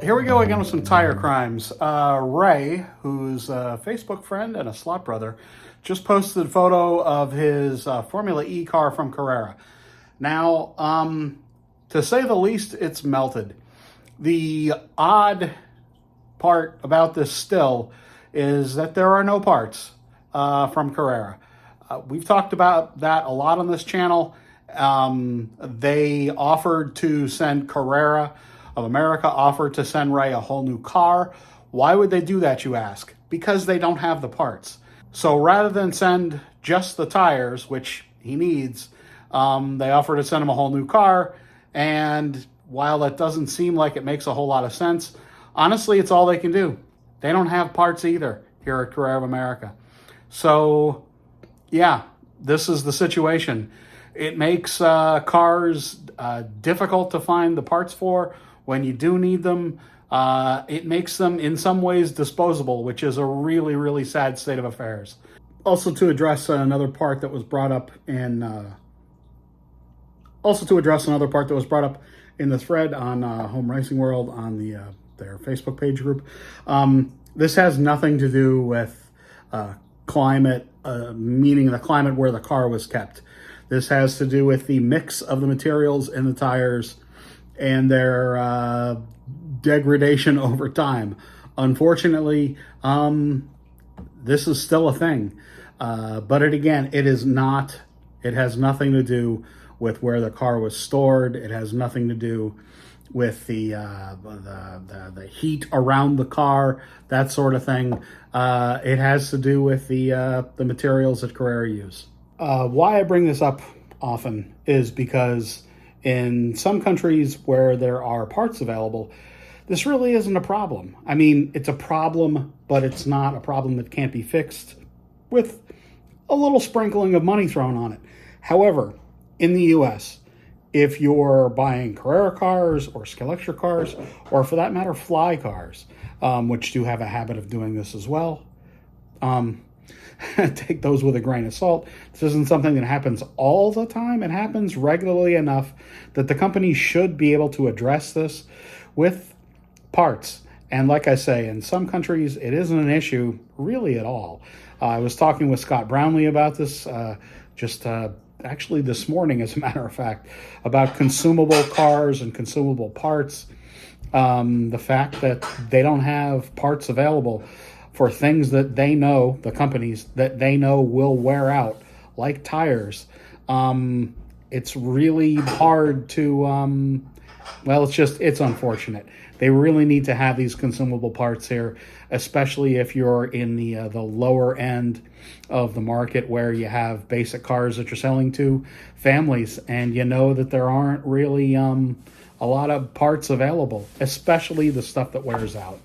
Here we go again with some tire crimes. Ray, who's a Facebook friend and a slot brother, just posted a photo of his Formula E car from Carrera. Now, to say the least, it's melted. The odd part about this still is that there are no parts from Carrera. We've talked about that a lot on this channel. They offered to send Carrera of America offered to send Ray a whole new car. Why would they do that, you ask? Because they don't have the parts. So rather than send just the tires, which he needs, they offer to send him a whole new car. And while that doesn't seem like it makes a whole lot of sense, honestly, it's all they can do. They don't have parts either here at Carrera of America. So, yeah, this is the situation. It makes cars difficult to find the parts for when you do need them. It makes them in some ways disposable, which is a really, really sad state of affairs. Also to address another part that was brought up in the thread on Home Racing World on their Facebook page group. This has nothing to do with climate, meaning the climate where the car was kept. This has to do with the mix of the materials in the tires and their degradation over time. Unfortunately, this is still a thing. But it has nothing to do with where the car was stored. It has nothing to do with the heat around the car, that sort of thing. It has to do with the materials that Carrera use. Why I bring this up often is because in some countries where there are parts available, this really isn't a problem. I mean, it's a problem, but it's not a problem that can't be fixed with a little sprinkling of money thrown on it. However, in the US, if you're buying Carrera cars or Skeletra cars, or for that matter, Fly cars, which do have a habit of doing this as well, take those with a grain of salt. This isn't something that happens all the time. It happens regularly enough that the company should be able to address this with parts. And like I say, in some countries, it isn't an issue really at all. I was talking with Scott Brownlee about this actually this morning, as a matter of fact, about consumable cars and consumable parts. The fact that they don't have parts available for things that they know, the companies that they know will wear out, like tires. It's really hard to, it's unfortunate. They really need to have these consumable parts here, especially if you're in the lower end of the market where you have basic cars that you're selling to families, and you know that there aren't really a lot of parts available, especially the stuff that wears out.